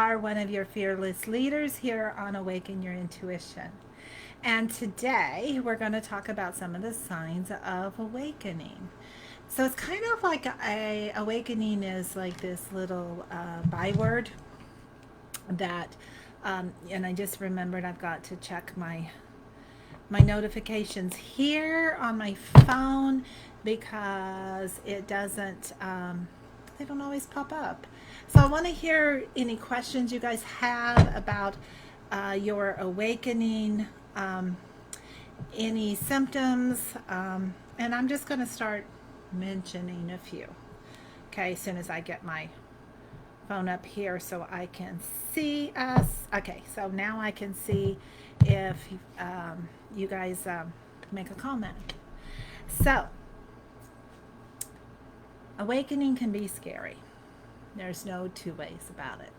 Star, one of your fearless leaders here on Awaken Your Intuition. And today we're going to talk about some of the signs of awakening. So it's kind of like a awakening is like this little byword that, and I just remembered I've got to check my notifications here on my phone because it doesn't they don't always pop up. So I want to hear any questions you guys have about your awakening, any symptoms, and I'm just going to start mentioning a few. Okay, as soon as I get my phone up here so I can see us. Okay, so now I can see if you guys make a comment. So, awakening can be scary. There's no two ways about it.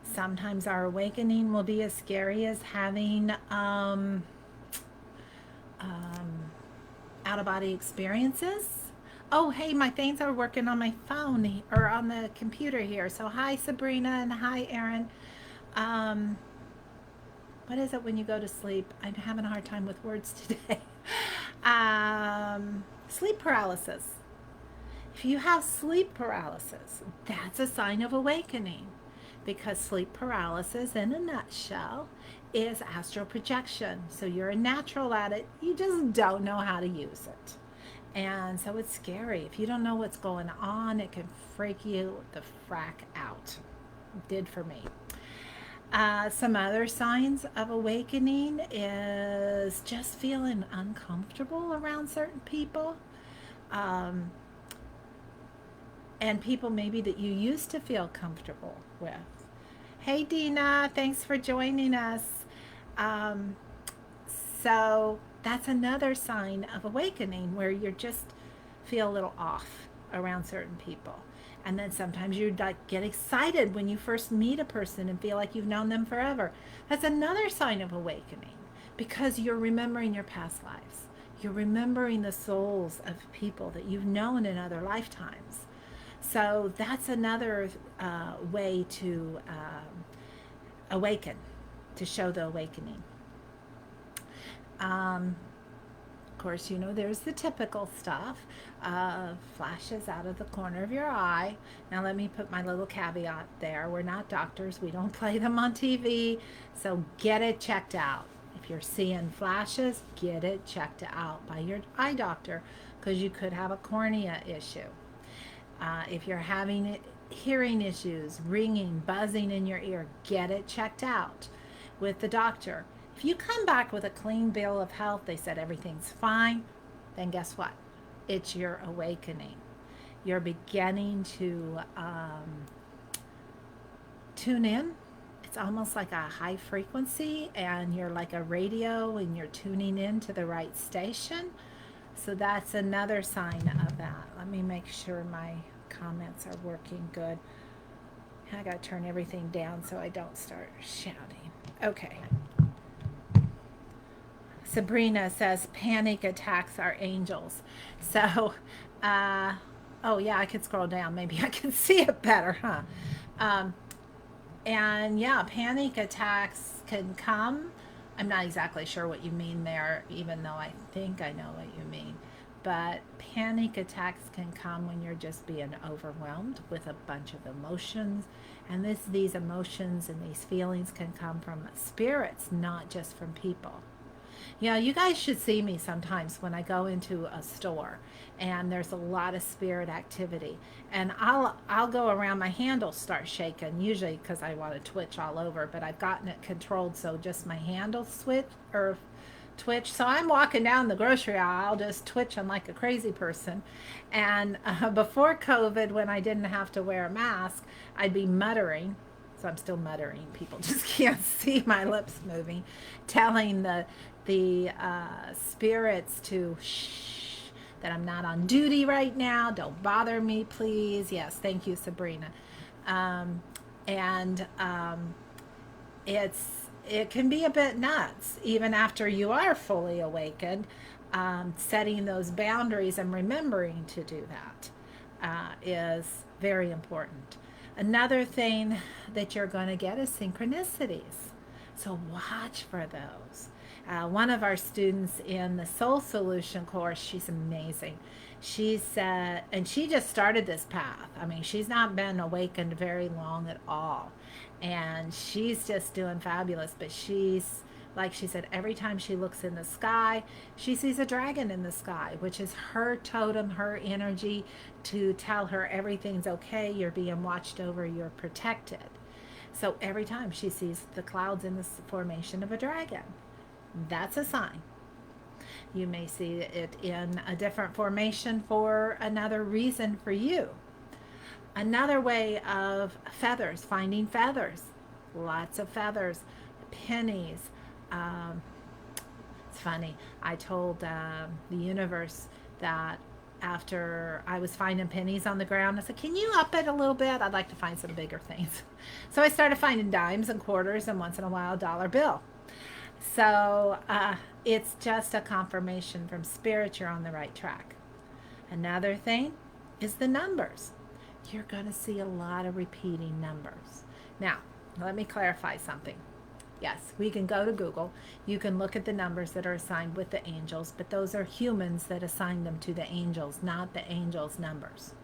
Sometimes our awakening will be as scary as having out of body experiences. Oh, hey, my things are working on my phone or on the computer here. So, hi, Sabrina, and hi, Erin. Um, what is it when you go to sleep? I'm having a hard time with words today. Sleep paralysis. If you have sleep paralysis, that's a sign of awakening because sleep paralysis, in a nutshell, is astral projection. So you're a natural at it, you just don't know how to use it. And so it's scary. If you don't know what's going on, it can freak you the frack out. It did for me. Some other signs of awakening is just feeling uncomfortable around certain people. Um, and people maybe that you used to feel comfortable with. Hey, Dina, thanks for joining us. Um, so that's another sign of awakening where you just feel a little off around certain people. And then sometimes you like get excited when you first meet a person and feel like you've known them forever. That's another sign of awakening because you're remembering your past lives. You're remembering the souls of people that you've known in other lifetimes. So that's another way to awaken, to show the awakening. Of course, you know, there's the typical stuff, flashes out of the corner of your eye. Now, let me put my little caveat there. We're not doctors, we don't play them on TV, so get it checked out. If you're seeing flashes, get it checked out by your eye doctor because you could have a cornea issue. If you're having hearing issues, ringing, buzzing in your ear, get it checked out with the doctor. If you come back with a clean bill of health, they said everything's fine, then guess what? It's your awakening. You're beginning to tune in. It's almost like a high frequency, and you're like a radio and you're tuning in to the right station. So that's another sign of that. Let me make sure my comments are working good. I got to turn everything down so I don't start shouting. Okay. Sabrina says panic attacks are angels. So, oh yeah, I could scroll down. Maybe I can see it better, huh? Um, and yeah, panic attacks can come. I'm not exactly sure what you mean there, even though I think I know what you mean. But panic attacks can come when you're just being overwhelmed with a bunch of emotions. And these emotions and these feelings can come from spirits, not just from people. You know, you guys should see me sometimes when I go into a store and there's a lot of spirit activity, and I'll go around, my handles start shaking usually because I want to twitch all over, but I've gotten it controlled so just my handles switch or twitch. So I'm walking down the grocery aisle just twitching like a crazy person. And before COVID, when I didn't have to wear a mask, I'd be muttering. So I'm still muttering. People just can't see my lips moving, telling the spirits to shh, that I'm not on duty right now. Don't bother me, please. Yes, thank you, Sabrina. Um, and it can be a bit nuts, even after you are fully awakened. Setting those boundaries and remembering to do that is very important. Another thing that you're going to get is synchronicities. So watch for those. One of our students in the Soul Solution course, she's amazing. She said, and she just started this path. I mean, she's not been awakened very long at all. And she's just doing fabulous. But she's, like she said, every time she looks in the sky, she sees a dragon in the sky, which is her totem, her energy to tell her everything's okay, you're being watched over, you're protected. So every time she sees the clouds in the formation of a dragon, that's a sign. You may see it in a different formation for another reason for you. Another way of feathers, finding feathers, lots of feathers, pennies. Um, it's funny. I told the universe that after I was finding pennies on the ground, I said, "Can you up it a little bit? I'd like to find some bigger things." So I started finding dimes and quarters and once in a while a dollar bill. So it's just a confirmation from spirit you're on the right track. Another thing is the numbers. You're going to see a lot of repeating numbers. Now, let me clarify something. Yes, we can go to Google. You can look at the numbers that are assigned with the angels, but those are humans that assign them to the angels, not the angels' numbers.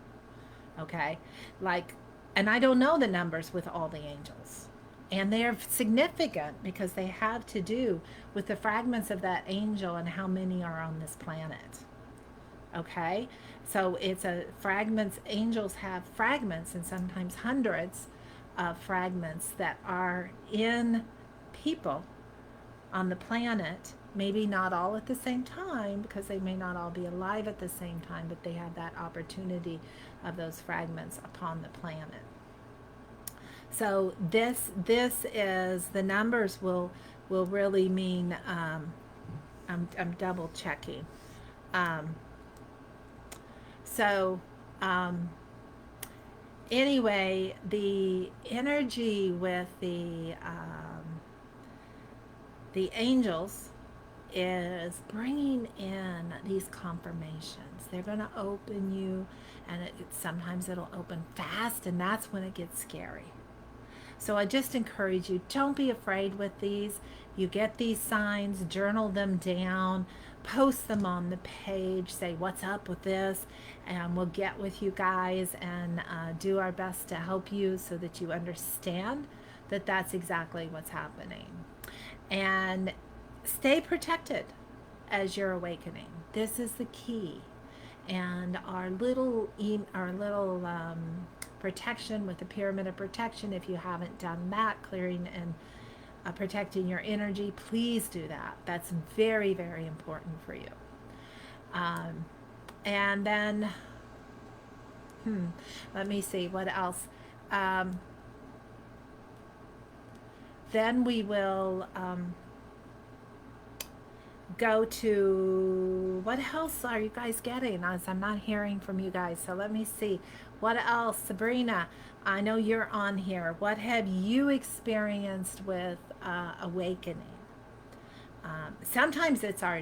Okay? Like, and I don't know the numbers with all the angels. And they're significant because they have to do with the fragments of that angel and how many are on this planet. Okay? So it's a fragments, angels have fragments and sometimes hundreds of fragments that are in people on the planet, maybe not all at the same time because they may not all be alive at the same time, but they have that opportunity of those fragments upon the planet. So this is the numbers will really mean I'm double checking. Um, so um, anyway, the energy with the angels is bringing in these confirmations. They're going to open you, and sometimes it'll open fast, and that's when it gets scary. So I just encourage you, don't be afraid with these. You get these signs, journal them down, post them on the page, say what's up with this, and we'll get with you guys and do our best to help you so that you understand that that's exactly what's happening. And stay protected as you're awakening. This is the key. And our little protection with the pyramid of protection, if you haven't done that, clearing and protecting your energy, please do that. That's very, very important for you. Um, and then, let me see what else. Um, then we will go to what else are you guys getting? As I'm not hearing from you guys, so let me see what else. Sabrina, I know you're on here. What have you experienced with awakening? Sometimes it's our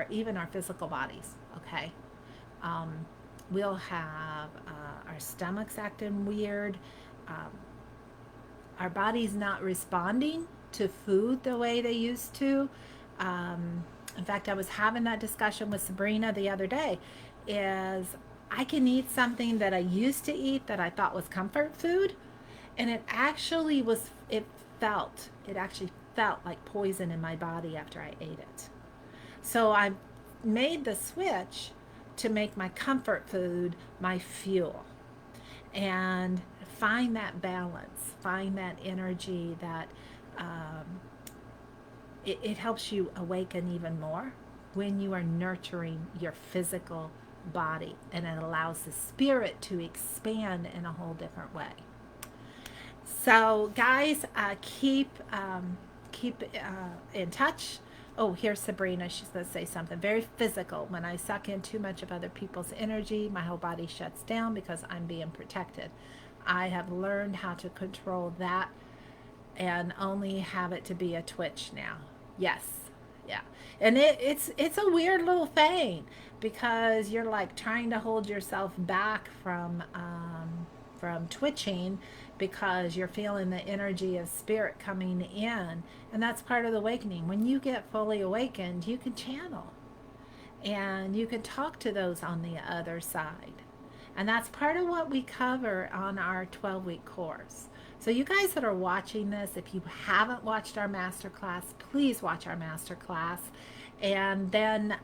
even our physical bodies. Okay, um, we'll have our stomachs acting weird. Um, our body's not responding to food the way they used to. In fact, I was having that discussion with Sabrina the other day. Is I can eat something that I used to eat that I thought was comfort food, and it actually felt like poison in my body after I ate it. So I made the switch to make my comfort food my fuel and find that balance, find that energy that um, it helps you awaken even more when you are nurturing your physical body, and it allows the spirit to expand in a whole different way. So guys, keep in touch. Oh, here's Sabrina. She's going to say something very physical. When I suck in too much of other people's energy, my whole body shuts down because I'm being protected. I have learned how to control that and only have it to be a twitch now. Yes. Yeah. And it's a weird little thing because you're like trying to hold yourself back from twitching because you're feeling the energy of spirit coming in. And that's part of the awakening. When you get fully awakened, you can channel and you can talk to those on the other side. And that's part of what we cover on our 12-week course. So you guys that are watching this, if you haven't watched our masterclass, please watch our masterclass and then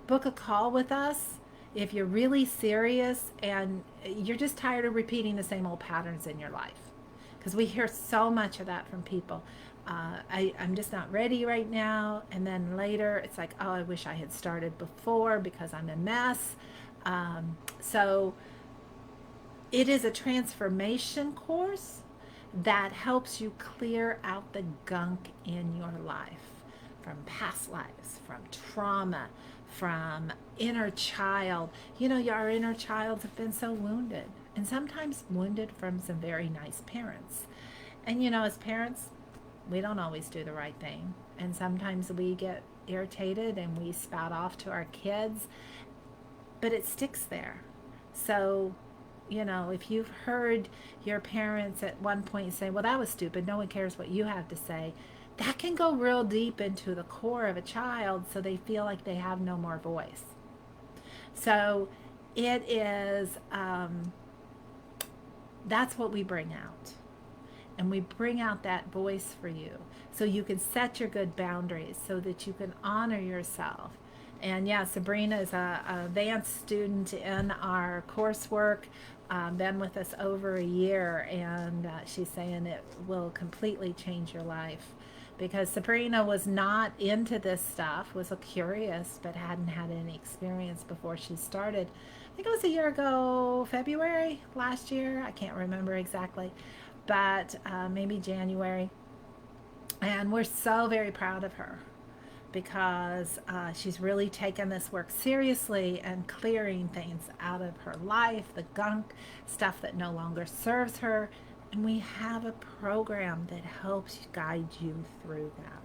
book a call with us if you're really serious and you're just tired of repeating the same old patterns in your life. Because we hear so much of that from people. I'm just not ready right now. And then later it's like, oh, I wish I had started before because I'm a mess. So it is a transformation course that helps you clear out the gunk in your life from past lives, from trauma, from inner child. You know, our inner childs have been so wounded, and sometimes wounded from some very nice parents. And you know, as parents, we don't always do the right thing. And sometimes we get irritated and we spout off to our kids, but it sticks there. So, you know, if you've heard your parents at one point say, well, that was stupid, no one cares what you have to say, that can go real deep into the core of a child so they feel like they have no more voice. So it is, that's what we bring out. And we bring out that voice for you so you can set your good boundaries so that you can honor yourself. And yeah, Sabrina is a advanced student in our coursework, been with us over a year, and she's saying it will completely change your life because Sabrina was not into this stuff, was curious, but hadn't had any experience before she started. I think it was a year ago, February last year. I can't remember exactly, but maybe January. And we're so very proud of her because she's really taken this work seriously and clearing things out of her life, the gunk, stuff that no longer serves her. And we have a program that helps guide you through that.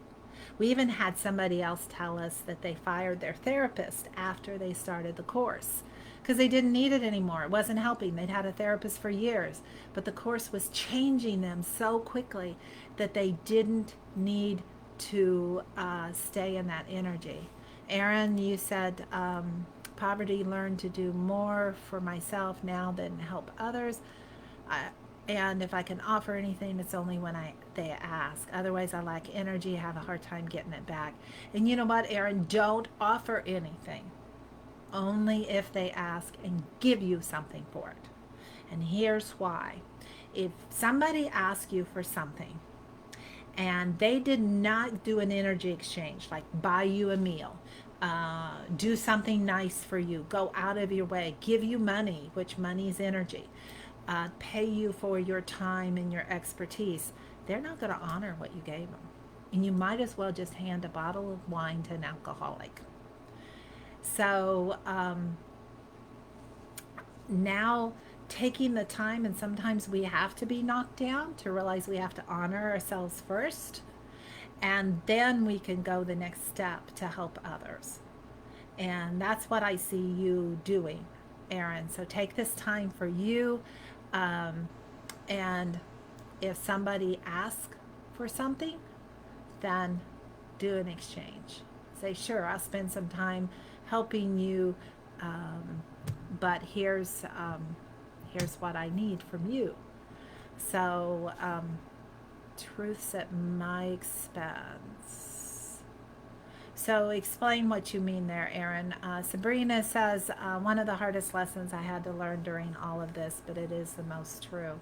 We even had somebody else tell us that they fired their therapist after they started the course because they didn't need it anymore. It wasn't helping. They'd had a therapist for years, but the course was changing them so quickly that they didn't need to stay in that energy. Aaron, you said poverty learned to do more for myself now than help others. And if I can offer anything, it's only when they ask. Otherwise, I lack energy, have a hard time getting it back. And you know what, Aaron? Don't offer anything. Only if they ask and give you something for it. And here's why. If somebody asks you for something and they did not do an energy exchange, like buy you a meal, do something nice for you, go out of your way, give you money, which money is energy, pay you for your time and your expertise, they're not going to honor what you gave them. And you might as well just hand a bottle of wine to an alcoholic. So now taking the time, and sometimes we have to be knocked down to realize we have to honor ourselves first, and then we can go the next step to help others. And that's what I see you doing, Aaron. So take this time for you. And if somebody asks for something, then do an exchange. Say, sure, I'll spend some time helping you, but here's what I need from you. So truths at my expense. So explain what you mean there, Aaron. Sabrina says, one of the hardest lessons I had to learn during all of this, but it is the most true.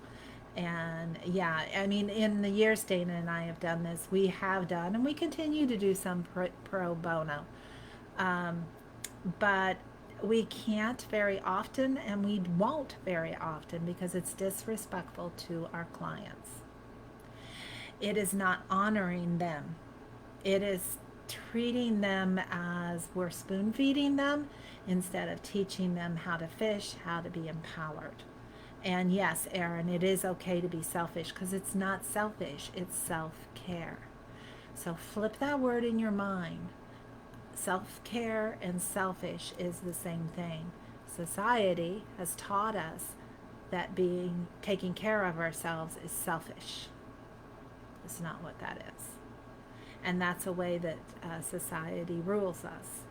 And yeah, I mean, in the years Dana and I have done this, we have done, and we continue to do some pro bono. But we can't very often, and we won't very often because it's disrespectful to our clients. It is not honoring them. It is treating them as we're spoon feeding them instead of teaching them how to fish, how to be empowered. And yes, Aaron, it is okay to be selfish because it's not selfish, it's self-care. So flip that word in your mind. Self-care and selfish is the same thing. Society has taught us that being taking care of ourselves is selfish. It's not what that is. And that's a way that society rules us.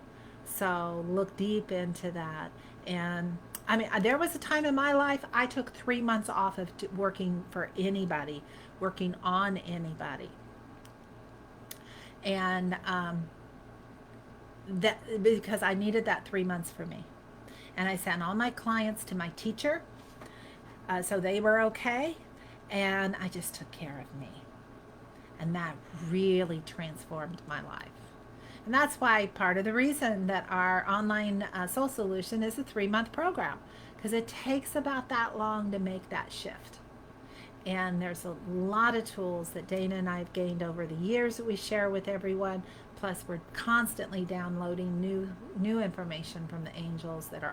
So look deep into that. And I mean, there was a time in my life I took 3 months off of working for anybody, working on anybody. And that because I needed that 3 months for me. And I sent all my clients to my teacher, so they were okay. And I just took care of me. And that really transformed my life. And that's why part of the reason that our online soul solution is a 3 month program, because it takes about that long to make that shift. And there's a lot of tools that Dana and I have gained over the years that we share with everyone. Plus, we're constantly downloading new information from the angels that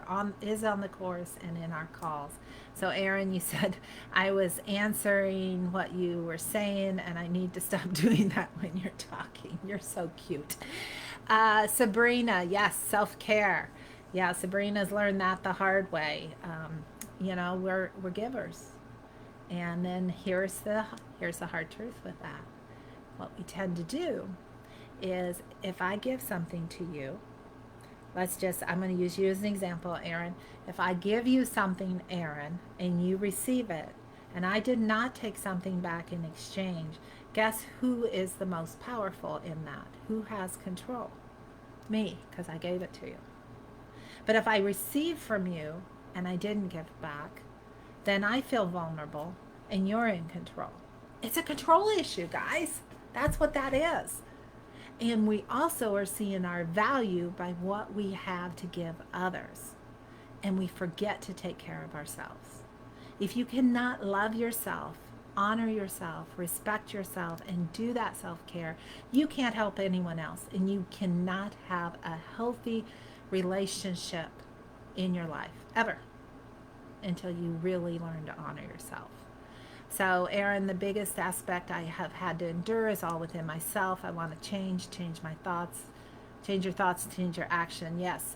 is on the course and in our calls. So, Aaron, you said I was answering what you were saying, and I need to stop doing that when you're talking. You're so cute. Sabrina, yes, self-care. Yeah, Sabrina's learned that the hard way. We're givers. And then here's the hard truth with that. What we tend to do is, if I give something to you, I'm going to use you as an example, Aaron. If I give you something, Aaron, and you receive it, and I did not take something back in exchange, guess who is the most powerful in that? Who has control? Me, because I gave it to you. But if I receive from you and I didn't give back, then I feel vulnerable and you're in control. It's a control issue, guys. That's what that is. And we also are seeing our value by what we have to give others. And we forget to take care of ourselves. If you cannot love yourself, honor yourself, respect yourself, and do that self-care, you can't help anyone else. And you cannot have a healthy relationship in your life, ever, until you really learn to honor yourself. So, Aaron, the biggest aspect I have had to endure is all within myself. I want to change my thoughts, change your thoughts, change your action. Yes.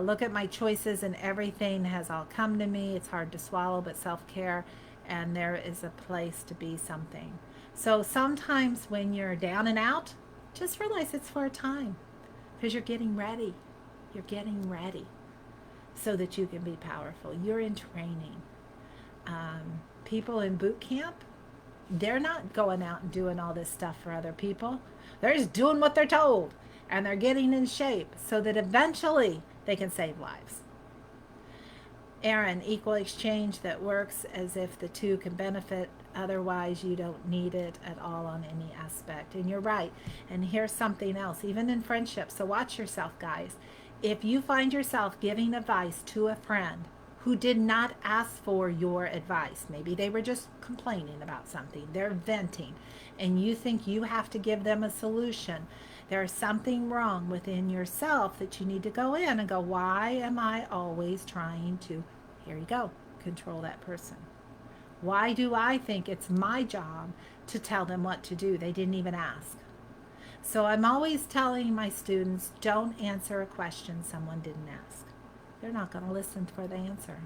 Look at my choices, and everything has all come to me. It's hard to swallow, but self-care, and there is a place to be something. So sometimes when you're down and out, just realize it's for a time, because you're getting ready. You're getting ready so that you can be powerful. You're in training. People in boot camp, they're not going out and doing all this stuff for other people. They're just doing what they're told, and they're getting in shape so that eventually they can save lives. Aaron, equal exchange that works as if the two can benefit. Otherwise, you don't need it at all on any aspect. And you're right. And here's something else, even in friendship. So watch yourself, guys. If you find yourself giving advice to a friend who did not ask for your advice, maybe they were just complaining about something, they're venting, and you think you have to give them a solution, there's something wrong within yourself that you need to go in and go, why am I always trying to, here you go, control that person? Why do I think it's my job to tell them what to do? They didn't even ask. So I'm always telling my students, don't answer a question someone didn't ask. They're not going to listen for the answer.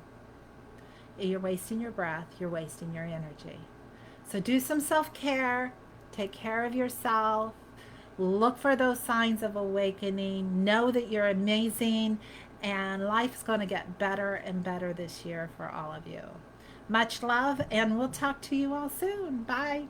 You're wasting your breath. You're wasting your energy. So do some self-care. Take care of yourself. Look for those signs of awakening. Know that you're amazing. And life's going to get better and better this year for all of you. Much love, and we'll talk to you all soon. Bye.